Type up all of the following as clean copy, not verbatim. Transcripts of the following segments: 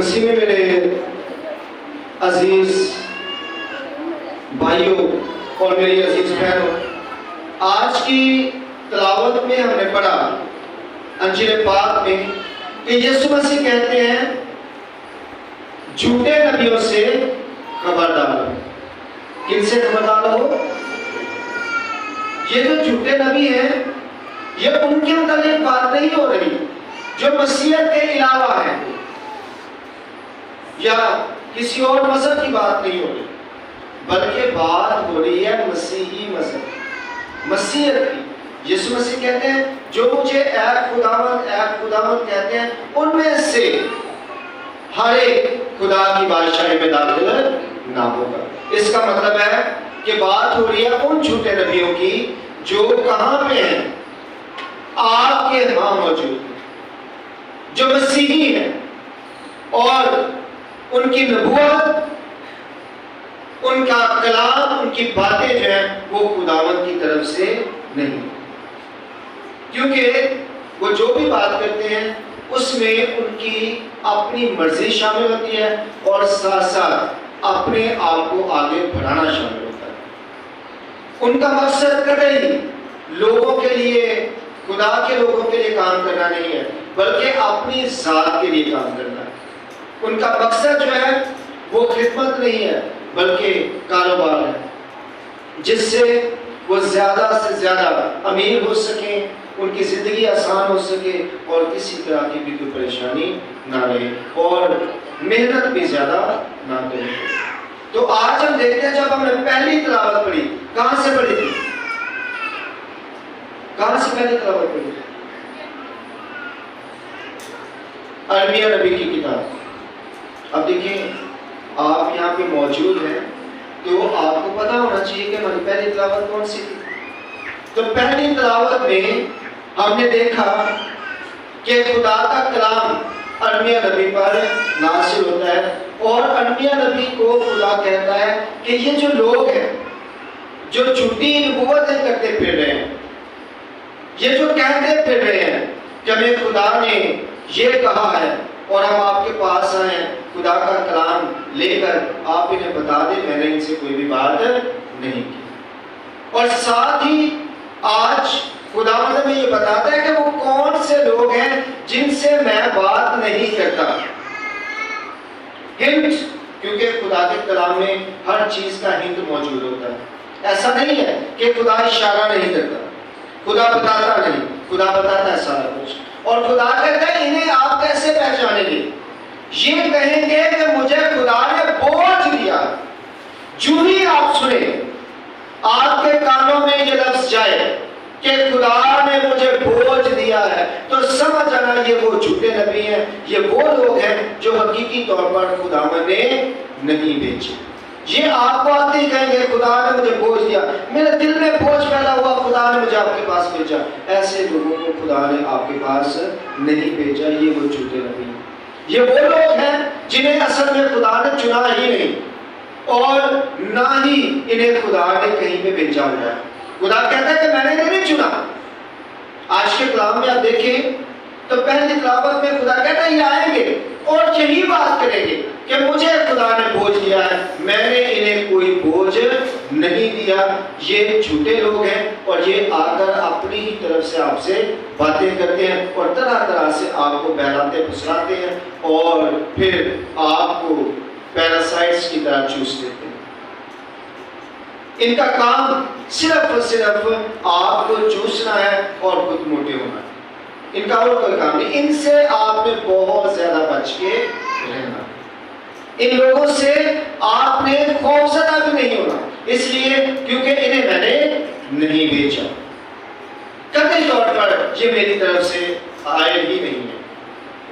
मसीह में मेरे अजीज भाइयों और मेरी अजीज बहनों, आज की तिलावत में हमने पढ़ा अंजील पाक में कि यीशु मसीह कहते हैं झूठे नबियों से खबरदार हो। किनसे खबरदार हो? ये जो झूठे नबी हैं, ये उनके मुताबिक बात नहीं हो रही जो मसीहत के अलावा है, या किसी और मजहब की बात नहीं हो रही, बल्कि बात हो रही है मसीही मजहब, मसीहत की। यीशु मसीह कहते हैं जो मुझे ऐ खुदावंद कहते हैं, उनमें से हर एक खुदा की बादशाही में दाखिल ना होगा। इसका मतलब है कि बात हो रही है उन झूठे नबियों की जो कहां पे हैं? आपके यहां मौजूद हैं, जो मसीही हैं, और उनकी नबूवत, उनका कलाम, उनकी बातें जो हैं वो खुदावंद की तरफ से नहीं, क्योंकि वो जो भी बात करते हैं उसमें उनकी अपनी मर्जी शामिल होती है और साथ साथ अपने आप को आगे बढ़ाना शामिल होता है। उनका मकसद कभी लोगों के लिए, खुदा के लोगों के लिए काम करना नहीं है, बल्कि अपनी जात के लिए काम करना है। उनका मकसद जो है वो खिदमत नहीं है, बल्कि कारोबार है, जिससे वो ज्यादा से ज्यादा अमीर हो सके, उनकी जिंदगी आसान हो सके और किसी तरह की भी कोई परेशानी ना रहे और मेहनत भी ज्यादा ना करें। तो आज हम देखते हैं, जब हमने पहली तिलावत पढ़ी, कहां से पढ़ी थी? कहां से पहली तिलावत पढ़ी? अरमिया नबी की किताब। अब देखिए, आप यहाँ पे मौजूद हैं तो आपको पता होना चाहिए कि हमारी पहली तिलावत कौन सी थी। तो पहली तिलावत में हमने देखा कि खुदा का कलाम अरमिया नबी पर नाज़िल होता है और अरमिया नबी को खुदा कहता है कि ये जो लोग हैं जो झूठी नबूवतें करते फिर रहे हैं, ये जो कहते फिर रहे हैं कि हमें खुदा ने ये कहा है और हम आपके पास आए हैं खुदा का कलाम लेकर, आप इन्हें बता दें मैंने इनसे कोई भी बात नहीं की। और साथ ही आज खुदावंद में ये बताता है कि वो कौन से लोग हैं जिनसे मैं बात नहीं करता। हिंट, क्योंकि खुदा के कलाम में हर चीज का हिंट मौजूद होता है। ऐसा नहीं है कि खुदा इशारा नहीं करता, खुदा बताता नहीं, खुदा बताता है सारा कुछ। और खुदा कहता है इन्हें आप कैसे पहचानेंगे? ये कहेंगे कि मुझे खुदा ने बोझ दिया। जो ही आप सुने, आपके कानों में ये लफ्ज जाए कि खुदा ने मुझे बोझ दिया है, तो समझ आना ये वो झूठे नबी हैं, ये वो लोग हैं जो हकीकी तौर पर खुदा ने नहीं भेजे। ये आपको आते ही कहेंगे खुदा ने मुझे बोझ दिया, मेरे दिल में बोझ पैदा हुआ, खुदा ने मुझे आपके पास भेजा। ऐसे लोगों को खुदा ने आपके पास नहीं भेजा, ये वो झूठे नबी हैं। ये वो लोग हैं जिन्हें असल में खुदा ने चुना ही नहीं और ना ही इन्हें खुदा ने कहीं पे भेजा हुआ है। खुदा कहता है कि मैंने नहीं चुना। आज के कलाम में आप देखें तो पहली तिलावत में खुदा कहता है ये आएंगे और यही बात करेंगे कि मुझे खुदा ने बोझ दिया है, मैंने इन्हें कोई बोझ नहीं दिया। ये झूठे लोग हैं और ये आकर अपनी ही तरफ से आपसे बातें करते हैं और तरह तरह से आपको बहलाते फुसलाते हैं और फिर आपको पैरासाइट्स की तरह चूस देते हैं। इनका काम सिर्फ और सिर्फ आपको चूसना है और खुद मोटे होना है। इनका और कोई काम नहीं। इनसे आपने बहुत ज्यादा बच के रहना। इन लोगों से आपने खौफजदा भी नहीं होना, इसलिए क्योंकि इन्हें मैंने नहीं भेजा। कतई तौर पर ये मेरी तरफ से आए ही नहीं है,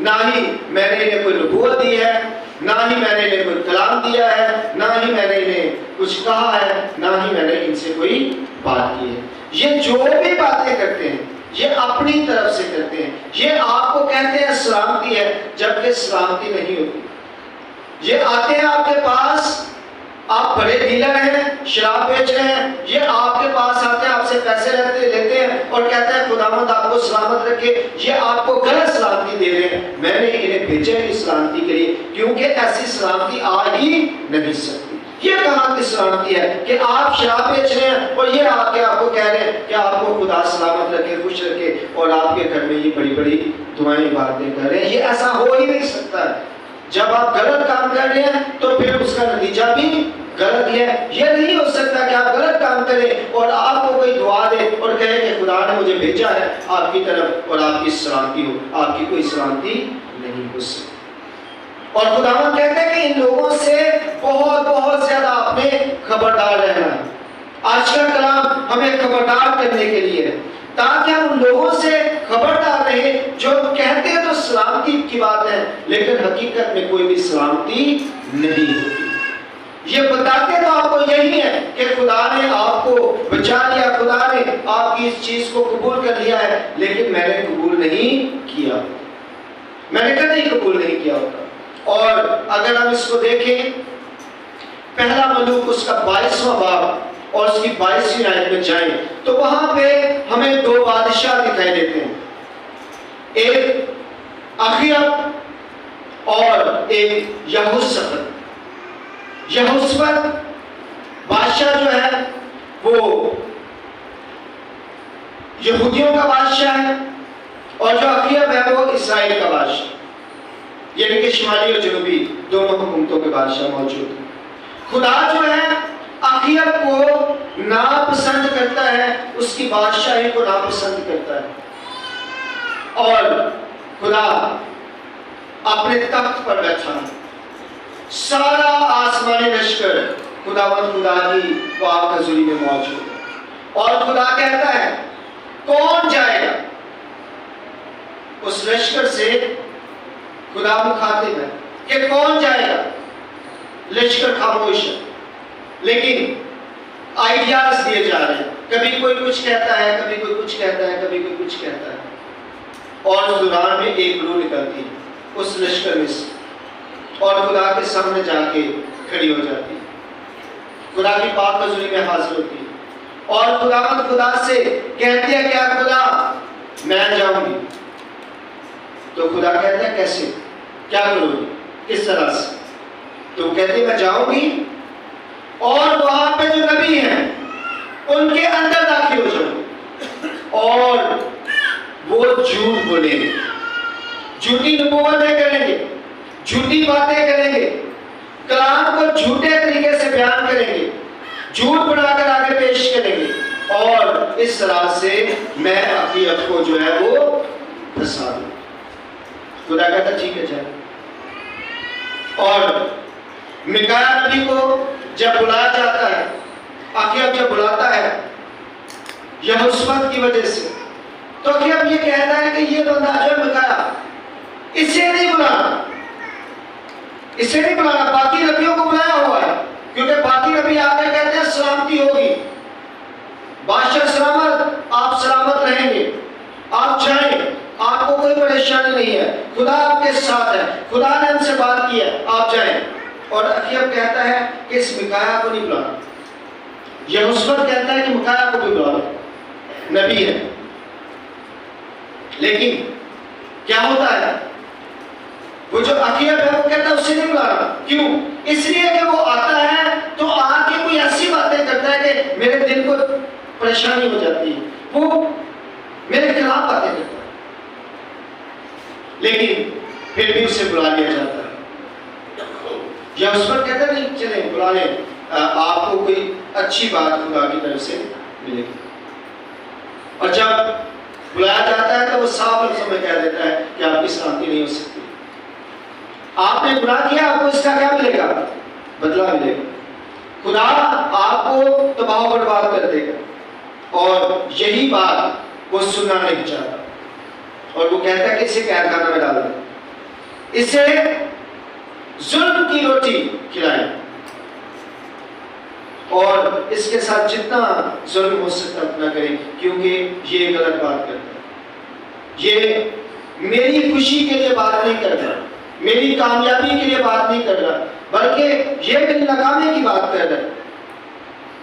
ना ही मैंने इन्हें कोई नबूवत दी है, ना ही मैंने इन्हें कोई कलाम दिया है, ना ही मैंने इन्हें कुछ कहा है, ना ही मैंने इनसे कोई बात की है। ये जो भी बातें करते हैं ये अपनी तरफ से करते हैं। ये आपको कहते हैं सलामती है, जबकि सलामती नहीं होती। ये आते हैं आपके पास, आप बड़े डीलर हैं, शराब बेच रहे हैं, ये आपके पास आते हैं, आपसे पैसे लेते हैं और कहते हैं खुदावंद आपको सलामत रखे, ये आपको गलत सलामती दे रहे हैं। मैंने इन्हें भेजा है इस सलामती के लिए, क्योंकि ऐसी सलामती आ ही नहीं सकती। ये कहाँ की सलामती है कि आप शराब बेच रहे हैं और ये आके आपको कह रहे हैं कि आपको खुदा सलामत रखे, खुश रखे, और आपके घर में ये बड़ी बड़ी दुआएं बातें कर रहे हैं। ये ऐसा हो ही नहीं सकता है। जब आप गलत काम कर रहे हैं तो फिर उसका नतीजा भी गलत है। ये नहीं हो सकता कि आप गलत काम करें और आपको कोई दुआ दे और कहे कि खुदा ने मुझे भेजा है आपकी तरफ और आपकी सलामती हो। आपकी कोई सलामती नहीं हो सकती। और खुदावंद कहते हैं कि इन लोगों से बहुत बहुत ज्यादा आपने खबरदार रहना है। आज का कलाम हमें खबरदार करने के लिए है, ताकि हम उन लोगों से खबरदार रहे जो कहते हैं तो सलामती की बात है, लेकिन हकीकत में कोई भी सलामती नहीं होती। ये बताते तो आपको यही है कि खुदा ने आपको बचा लिया, खुदा ने आपकी इस चीज को कबूल कर लिया है, लेकिन मैंने कबूल नहीं किया, मैंने कभी कबूल नहीं किया होता। और अगर हम इसको देखें, पहला मलूक उसका 22वां बाब और उसकी 22वीं आयत में जाएं तो वहां पे हमें दो बादशाह दिखाई देते हैं, एक अखियब और एक यहोशप्पत। यहोशप्पत बादशाह जो है वो यहूदियों का बादशाह है और जो अखियब है वो इस्राएल का बादशाह, यानी कि शुमाली और जनूबी दोनों हुकूमतों के बादशाह मौजूद हैं। खुदा जो है अखियब को नापसंद करता है, उसकी बादशाही को नापसंद करता है, और खुदा अपने तख्त पर बैठा है। सारा आसमानी लश्कर खुदावंद खुदा की पाक हज़ूरी में मौजूद है। और खुदा कहता है कौन जाएगा उस लश्कर से। खुदा मुखातिब है कि कौन जाएगा। लश्कर खामोश है, लेकिन आइडियाज दिए जा रहे हैं। कभी कोई कुछ कहता है, कभी कोई कुछ कहता है, कभी कोई कुछ कहता है। और उस दौरान में एक रूह निकलती है उस लश्कर में से और खुदा के सामने जाके खड़ी हो जाती है, खुदा की पाक हज़ूरी में हाजिर होती है और खुदावंद खुदा से कहती है क्या खुदा मैं जाऊंगी। तो खुदा कहता है कैसे, क्या करोगी, किस तरह से। तो कहते मैं जाऊंगी और वहां पे जो नबी हैं उनके अंदर दाखिल हो जाऊंगी और वो झूठ बोलेंगे, झूठी नबूवतें करेंगे, झूठी बातें करेंगे, कलाम को झूठे तरीके से बयान करेंगे, झूठ बनाकर आगे पेश करेंगे और इस तरह से मैं अखियब को जो है वो फंसा दूं। खुदा कहता ठीक है जाए। और मिकाया नबी को जब बुलाया जाता है, अखियब जब बुलाता है यहोशप्पत की वजह से, तो अखियब ये कहता है कि ये बंदा जो मिकाया इसे नहीं बुलाना, इसे नहीं बुलाना, बाकी नबियों को बुलाया हुआ है, क्योंकि बाकी नबी आकर कहते हैं सलामती होगी, बादशाह सलामत, आप सलामत रहेंगे, आप जाएं, आपको कोई परेशानी नहीं है, खुदा आपके साथ है, खुदा ने हमसे बात की है, आप जाएं। और अखियब कहता है कि इस मिकाया को नहीं बुलाना। यहोशप्पत कहता है कि मिकाया को भी बुलाओ, नबी है। लेकिन क्या होता है, वो जो अखियब है वो कहता है उसे नहीं बुलाना। क्यों? इसलिए कि वो आता है तो आके कोई ऐसी बातें करता है कि मेरे दिल को परेशानी हो जाती है, वो मेरे खिलाफ बातें करता है, लेकिन फिर भी उसे बुला लिया जाता है। यहोशप्पत कहता नहीं चले बुला ले, आपको कोई अच्छी बात खुदा की तरफ से मिलेगी। और जब बुलाया जाता है तो वो साफ लफ्ज़ों में कह देता है कि आपकी सलामती नहीं हो सकती, आपने गुनाह किया, आपको इसका क्या मिलेगा, बदला मिलेगा। खुदा आपको तबाह बर्बाद कर देगा। और यही बात वो सुनना नहीं चाहता और वो कहता है कि इसे कैदखाना में डाल दो, इसे जुल्म की रोटी खिलाएं और इसके साथ जितना जुल्म हो सकता उतना करें, क्योंकि ये गलत बात करता है। ये मेरी खुशी के लिए बात नहीं कर रहा, मेरी कामयाबी के लिए बात नहीं कर रहा, बल्कि ये मेरी नाकामी की बात कर रहा है।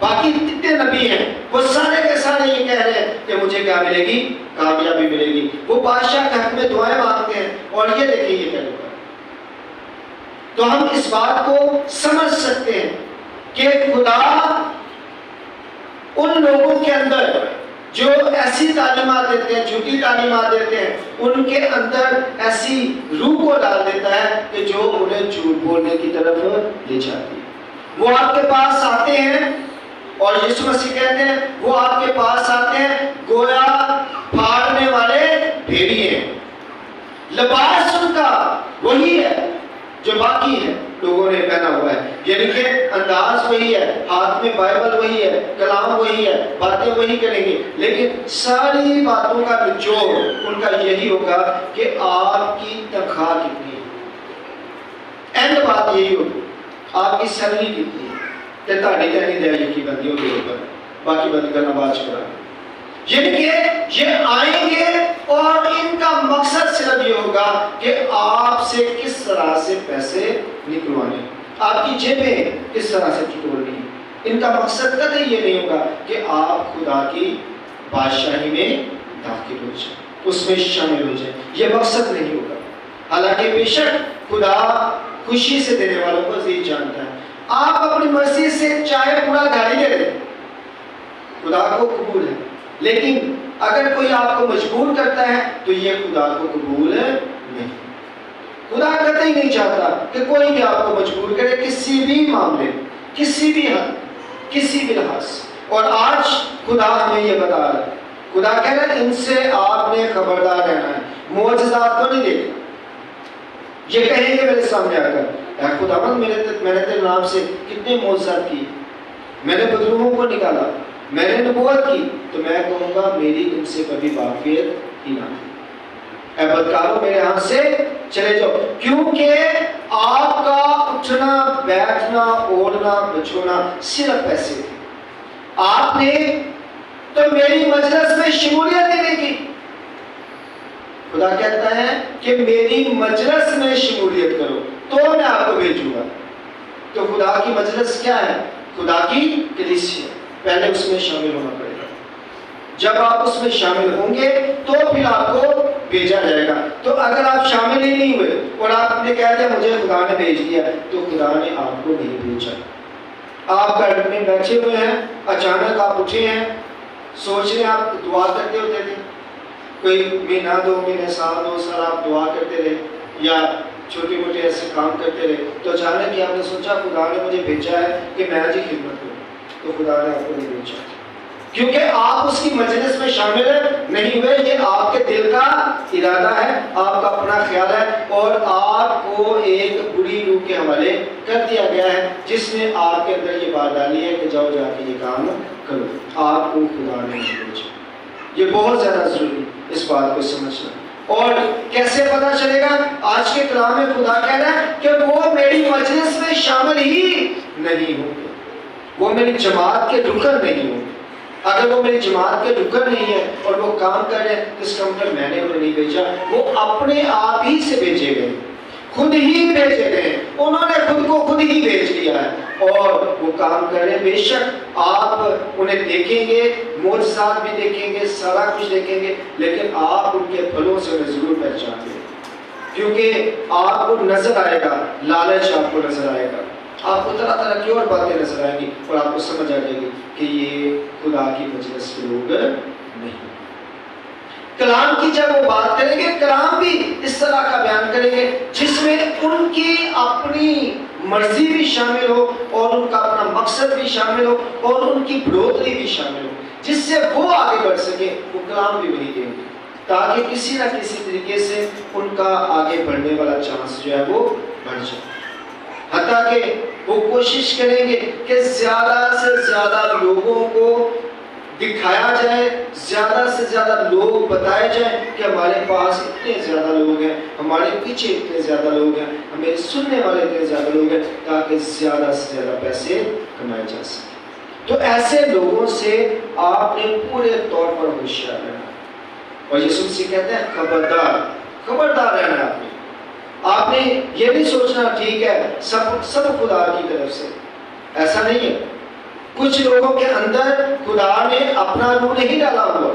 बाकी जितने नबी हैं वो सारे के सारे ये कह रहे हैं कि मुझे क्या मिलेगी, कामयाबी मिलेगी। वो बादशाह के हक में दुआएं मांगते हैं और ये देखिए ये क्या होगा। तो हम इस बात को समझ सकते हैं कि खुदा उन लोगों के अंदर जो ऐसी तालीमात देते हैं, झूठी तालीमात देते हैं, उनके अंदर ऐसी रूह को डाल देता है कि जो उन्हें झूठ बोलने की तरफ ले जाती है। वो आपके पास आते हैं और यीशु मसीह कहते हैं वो आपके पास आते हैं गोया फाड़ने वाले भेड़िए। लिबास उनका वही है जो बाकी है लोगों ने पहना हुआ है, यानी कि अंदाज वही है, हाथ में बाइबल वही है, कलाम वही है, बातें वही करेंगे, लेकिन सारी बातों का निचोड़ उनका यही होगा कि आपकी तनख्वाह कितनी है। एंड बात यही होगी आपकी सैलरी कितनी है, ते ताड़ी कहनी दे यकी बंदी होगी ऊपर, बाकी बंद करना बात करा। यानी कि ये आएंगे और इनका मकसद सिर्फ ये होगा कि आपसे किस तरह से पैसे निकलवाने, आपकी जेबें किस तरह से टटोलनी है। इनका मकसद कभी ये नहीं होगा कि आप खुदा की बादशाही में दाखिल हो जाए, उसमें शामिल हो जाए, ये मकसद नहीं होगा। हालांकि बेशक खुदा खुशी से देने वालों को अजीज जानता है। आप अपनी मर्जी से चाहे पूरा गाड़ी दे दें, खुदा को कबूल है, लेकिन अगर कोई आपको मजबूर करता है तो ये खुदा को कबूल नहीं। खुदा कतई नहीं चाहता कि कोई भी आपको मजबूर करे किसी भी मामले, किसी भी हद, किसी भी लिहाज। और आज खुदा हमें ये बता रहा है, खुदा कह रहा है इनसे आपने खबरदार रहना है। मुआजिज़ात तो नहीं देखना, ये कहेंगे मेरे सामने आकर खुदावंद मैंने तेरे नाम से कितने मुआजिज़ात किए, मैंने बदलूमों को निकाला, मैंने नबूवत की, तो मैं कहूँगा मेरी तुमसे कभी वाक़ियत ही ना हो। ऐ बदकारों मेरे हाथ से चले जाओ, क्योंकि आपका उठना बैठना ओढ़ना बचोना सिर्फ पैसे थे। आपने तो मेरी मजलिस में शमूलियत ही नहीं की। खुदा कहता है कि मेरी मजलिस में शमूलियत करो तो मैं आपको भेजूंगा। तो खुदा की मजलिस क्या है? खुदा की कलीसिया, पहले उसमें शामिल होना पड़ेगा। जब आप उसमें शामिल होंगे तो फिर आपको भेजा जाएगा। तो अगर आप शामिल ही नहीं हुए और आपने कह दिया मुझे खुदा ने भेज दिया, तो खुदा ने आपको नहीं भेजा। आप घर में बैठे हुए हैं, अचानक आप उठे हैं, सोच रहे आप दुआ करते होते थे, कोई महीना 2 महीने साल 2 साल आप दुआ करते रहे या छोटे मोटे ऐसे काम करते रहे, तो अचानक ही आपने सोचा खुदा ने मुझे भेजा है कि मैं आज ही खिदमत करूँ, तो खुदा ने आपको नहीं भेजा, क्योंकि आप उसकी मजलिस में शामिल नहीं हुए। ये आपके दिल का इरादा है, आपका अपना ख्याल है, और आपको एक बुरी रूह के हवाले कर दिया गया है जिसने आपके अंदर ये बात डाली है कि जाओ जाके ये काम करो। आपको खुदा ने नहीं भेजा। ये बहुत ज़्यादा जरूरी इस बात को समझना। और कैसे पता चलेगा? आज के कलाम में खुदा कह रहा है कि वो मेरी मजलिस में शामिल ही नहीं होंगे, वो मेरी जमात के रुकन नहीं होंगे। अगर वो मेरी जमात के रुकन नहीं है और वो काम कर रहे हैं, तो इसका मतलब मैंने उन्हें नहीं भेजा, वो अपने आप ही से भेजे गए, खुद ही भेजे गए, उन्होंने खुद को खुद ही भेज लिया है और वो काम कर रहे हैं। बेशक आप उन्हें देखेंगे, मोजज़ात भी देखेंगे, सारा कुछ देखेंगे, लेकिन आप उनके फलों से उन्हें जरूर पहचानेंगे, क्योंकि आपको नजर आएगा, लालच आपको नजर आएगा, आपको तरह तरह की और बातें नजर आएंगी और आपको समझ आ जाएगी कि ये खुदा की मजलिस के लोग नहीं। कलाम की जब वो बात करेंगे, कलाम भी इस तरह का बयान करेंगे जिसमें उनकी अपनी मर्जी भी शामिल हो और उनका अपना मकसद भी शामिल हो और उनकी बढ़ोतरी भी शामिल हो, जिससे वो आगे बढ़ सके। वो कलाम भी वही देंगे ताकि किसी न किसी तरीके से उनका आगे बढ़ने वाला चांस जो है वो बढ़ जाए। हत्ता कि वो कोशिश करेंगे कि ज़्यादा से ज़्यादा लोगों को दिखाया जाए, ज़्यादा से ज़्यादा लोग बताए जाए कि हमारे पास इतने ज़्यादा लोग हैं, हमारे पीछे इतने ज़्यादा लोग हैं, हमें सुनने वाले इतने ज़्यादा लोग हैं, ताकि ज़्यादा से ज़्यादा पैसे कमाए जा सके। तो ऐसे लोगों से आपने पूरे तौर पर होशियार रहना। और यीशु मसीह कहते हैं खबरदार, खबरदार रहना है। आपने ये नहीं सोचना ठीक है सब खुदा की तरफ से, ऐसा नहीं है। कुछ लोगों के अंदर खुदा ने अपना रूह नहीं डाला हुआ,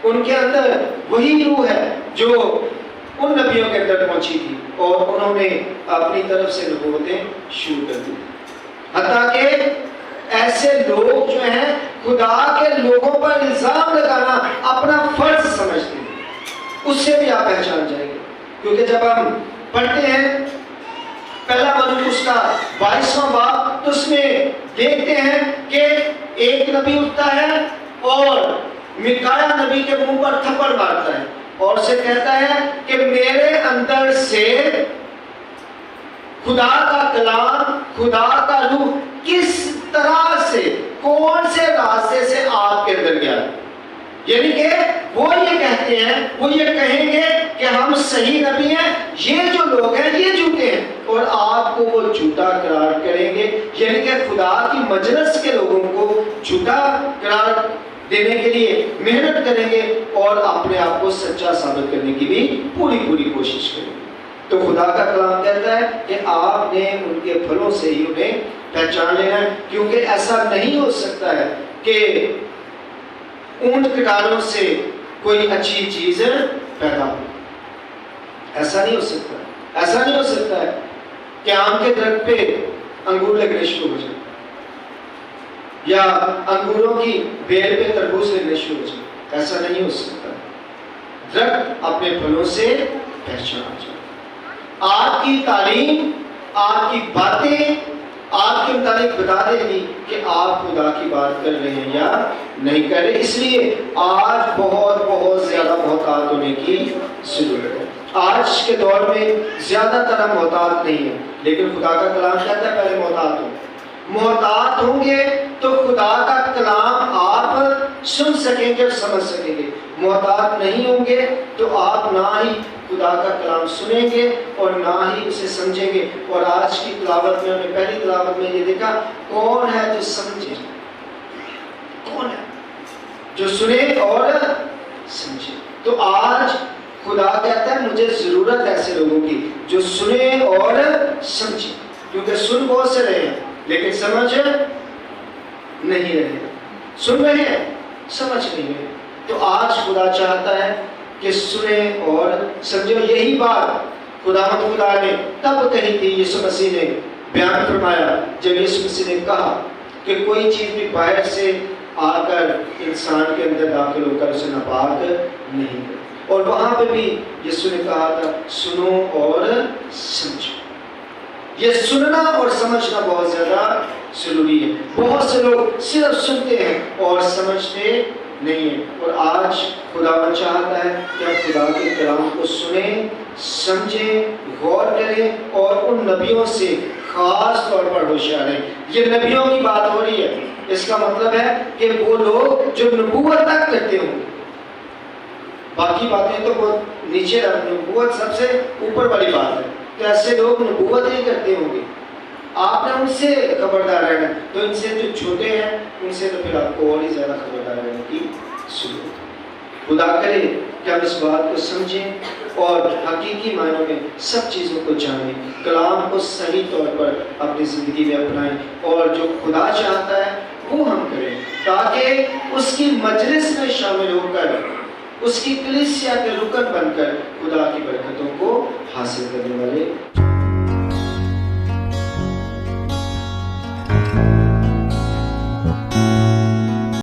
उनके अंदर वही रूह है जो उन नबियों के अंदर पहुंची थी और उन्होंने अपनी तरफ से नबूवतें शुरू कर दी। हत्ता के ऐसे लोग जो हैं खुदा के लोगों पर इल्जाम लगाना अपना फर्ज समझते हैं, उससे भी आप पहचान जाएंगे। क्योंकि जब हम पढ़ते हैं पहला मनुष्य उसका 22वां बाब, तो उसमें देखते हैं कि एक नबी उठता है और मिकाया नबी के मुंह पर थप्पड़ मारता है और उसे कहता है कि मेरे अंदर से खुदा का कलाम, खुदा का रूह किस तरह से, कौन से रास्ते से आपके अंदर गया। यानी कि वो ये कहते हैं, वो ये कहेंगे कि हम सही नबी हैं, ये जो लोग हैं ये झूठे हैं, और आपको वो झूठा करार करेंगे। यानी कि खुदा की मजलिस के लोगों को झूठा करार देने के लिए मेहनत करेंगे और अपने आप को सच्चा साबित करने की भी पूरी कोशिश करेंगे। तो खुदा का कलाम कहता है कि आपने उनके फलों से ही उन्हें पहचान लेना है, क्योंकि ऐसा नहीं हो सकता है कि ऊंट कटारों से कोई अच्छी चीज पैदा हो। ऐसा नहीं हो सकता। ऐसा नहीं हो सकता है कि आम के दरख्त पे अंगूर लगने शुरू हो जाए या अंगूरों की बेल पे तरबूज लगने शुरू हो जाए। ऐसा नहीं हो सकता। दरख्त अपने फलों से पहचाना जाए। आपकी तालीम, आपकी बातें आपके मुताबिक बता देगी कि आप खुदा की बात कर रहे हैं या नहीं कर रहे। इसलिए आज बहुत ज्यादा मोहतात होने की जरूरत है। आज के दौर में ज्यादातर हम मोहतात नहीं है, लेकिन खुदा का कलाम कहता है पहले मोहतात हो। मोहतात होंगे तो खुदा का कलाम आप सुन सकेंगे और समझ सकेंगे। मोहतात नहीं होंगे तो आप ना ही खुदा का कलाम सुनेंगे और ना ही उसे समझेंगे। और आज की तिलावत में, हमने पहली तिलावत में ये देखा, कौन है जो समझे, कौन है जो सुने और समझे। तो आज खुदा कहता है मुझे जरूरत है ऐसे लोगों की जो सुने और समझे, क्योंकि सुन बहुत से रहे हैं लेकिन समझ नहीं रहे। सुन रहे हैं, समझ नहीं रहे। तो आज खुदा चाहता है कि सुने और समझे। यही बात खुदा ने तब कही थी, यीशु मसीह ने बयान फरमाया जब यीशु मसीह ने कहा कि कोई चीज भी बाहर से आकर इंसान के अंदर दाखिल होकर उसे नापाक नहीं करे। और वहां पे भी यीशु ने कहा था सुनो और समझो। ये सुनना और समझना बहुत ज्यादा जरूरी है। बहुत से लोग सिर्फ सुनते हैं और समझते नहीं है। और आज खुदा चाहता है कि आप खुदा के कलाम को सुने, समझे, गौर करें और उन नबियों से खास तौर पर होशियार रहें। ये नबियों की बात हो रही है, इसका मतलब है कि वो लोग जो नबूवत तक करते होंगे, बाकी बातें तो बहुत नीचे रखते, नबूवत सबसे ऊपर वाली बात है। तो ऐसे लोग नबूवत नहीं करते होंगे, आपने उनसे खबरदार रहना। तो इनसे जो छोटे हैं उनसे तो फिर आपको और ही ज्यादा खबरदार रहने की जरूरत है। खुदा करे कि हम इस बात को समझें और हकीकी मायनों में सब चीज़ों को जानें, कलाम को सही तौर पर अपनी ज़िंदगी में अपनाएं और जो खुदा चाहता है वो हम करें, ताकि उसकी मजलिस में शामिल होकर उसकी कलीसिया के रुकन बनकर खुदा की बरकतों को हासिल करने वाले